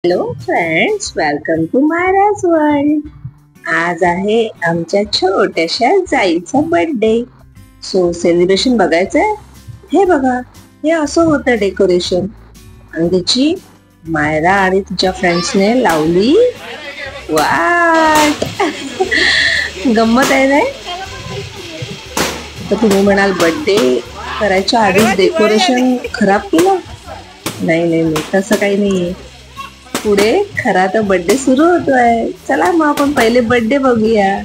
Hello friends, welcome to Mayraj world. आज आहे आमच्या छोट्याशा जाईचा बर्थडे. सो सेलिब्रेशन बघायचंय. हे बघा, हे असं होतं डेकोरेशन आणि त्याची मायरा आणि तिच्या फ्रेंड्सने लावली वाट. गंमत आहे ना. तर तुम्ही म्हणाल बर्थडे करायच्या आधीच डेकोरेशन खराब केलं? नाही, तसं काही नाहीये. पुढे खरा तर बर्थडे सुरू होतोय. चला मग आपण पहिले बर्थडे बघूया.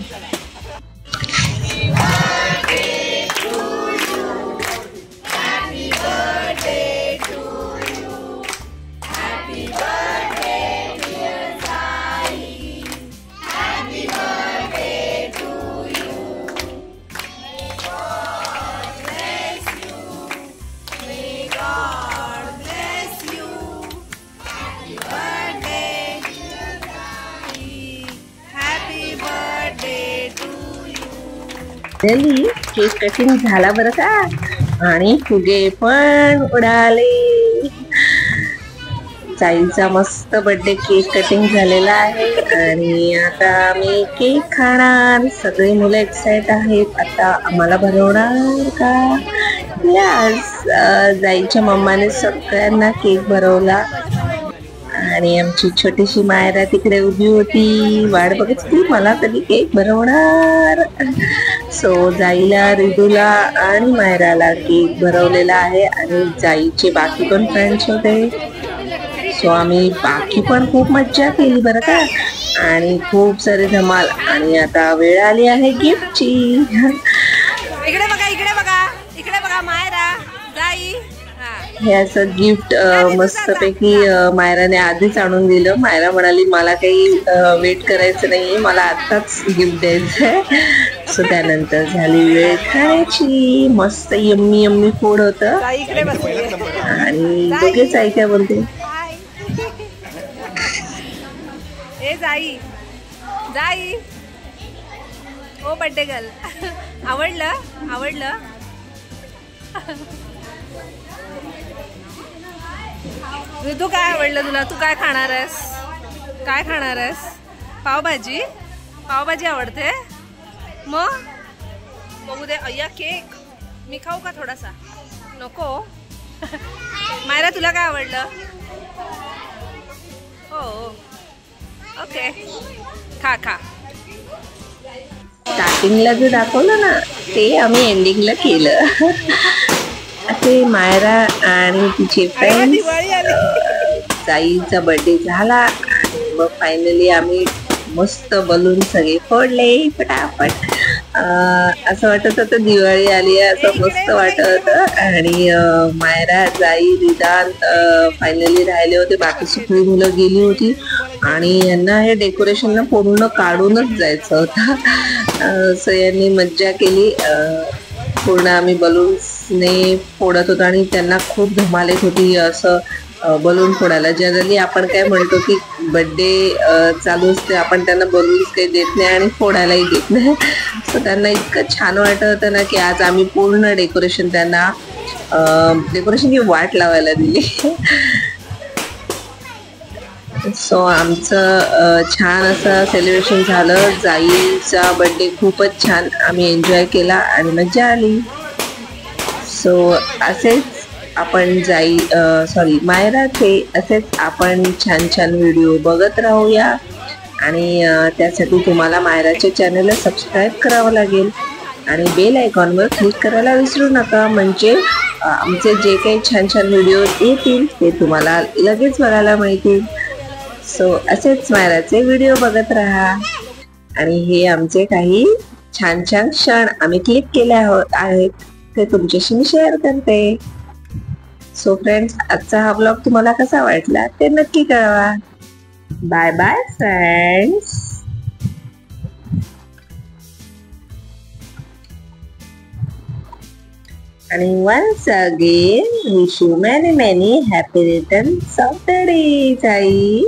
केक कटिंग झाला बरं का, आणि फुगे पण उडाले. जाईचा मस्त बर्थडे केक कटिंग झालेला आहे आणि आता आम्ही केक खाणार. सगळे मुलं एक्साइट आहेत. आता आम्हाला भरवणार का? यस, जाईच्या मम्माने सगळ्यांना केक भरवला आणि आमची छोटीशी मायरा तिकडे उभी होती, वाट बघत होती मला कधी केक भरवणार. सो जाईला, रिदूला आणि मायराला केक भरवलेला आहे आणि जाईचे बाकी पण फ्रेंड्स होते. सो आम्ही बाकी पण खूप मज्जा केली बरं का, आणि खूप सारे धमाल. आणि आता वेळ आली आहे गिफ्टची. इकडे बघा मायरा, जाई. हे असं गिफ्ट मस्तपैकी मायराने आधीच आणून दिलं. मायरा म्हणाली मला काही वेट करायचं नाहीये, मला आताच गिफ्ट द्यायचंय. सो त्यानंतर झाली वेळ खाण्याची. मस्त यम्मी फूड होतं आणि दोघेच आई काय बोलते. जाई ओ बर्थडे गर्ल, आवडलं. ऋतू काय आवडलं तुला? तू काय खाणार आहेस? पावभाजी आवडते. मग बघू दे. अय्या केक मी खाऊ का थोडासा? नको. मायरा तुला काय आवडलं? हो, ओके, खा. स्टार्टिंगला जे दाखवलं ना ते आम्ही एंडिंगला केलं. ते मायरा आणि तिचे फ्रेंड्स, जाईचा बर्थडे झाला आणि मग फायनली आम्ही मस्त बलून सगळे फोडले फटाफट. असं वाटत होतं दिवाळी आली आहे, असं मस्त वाटत होतं. आणि मायरा, जाई, रिदान फायनली राहिले होते. बाकी सगळी मुलं गेली होती आणि यांना हे डेकोरेशनला पूर्ण काढूनच जायचं होतं. सो यांनी मज्जा केली. पूर्ण आम्ही बलून्सने फोडत होतो आणि त्यांना खूप धमाल येत होती असं बलून फोडायला. जनरली आपण काय म्हणतो की बर्थडे चालू असते, आपण त्यांना बलून्स काही देत नाही आणि फोडायलाही देत नाही. सो त्यांना इतकं छान वाटत होतं ना की आज आम्ही पूर्ण डेकोरेशनची वाट लावायला दिली. सो आमचं छान असं सेलिब्रेशन झालं. जाईचा बर्थडे खूपच छान आम्ही एन्जॉय केला आणि मजा आली. सो असेच आपण मायराचे असेच आपण छान व्हिडिओ बघत राहूया. आणि त्यासाठी तुम्हाला मायराच्या चॅनलला सबस्क्राईब करावं लागेल आणि बेल आयकॉनवर क्लिक करायला विसरू नका, म्हणजे आमचे जे काही छान व्हिडिओ येतील ते तुम्हाला लगेच बघायला मिळतील. सो असेच मायराचे व्हिडिओ बघत राहा. आणि हे आमचे काही छान क्षण आम्ही क्लिक केले आहेत ते तुमच्याशी मी शेअर करते. सो फ्रेंड्स, आजचा हा ब्लॉग तुम्हाला कसा वाटला ते नक्की कळवा. Bye bye friends. आणि once again wish you many happy returns of the day, जाई.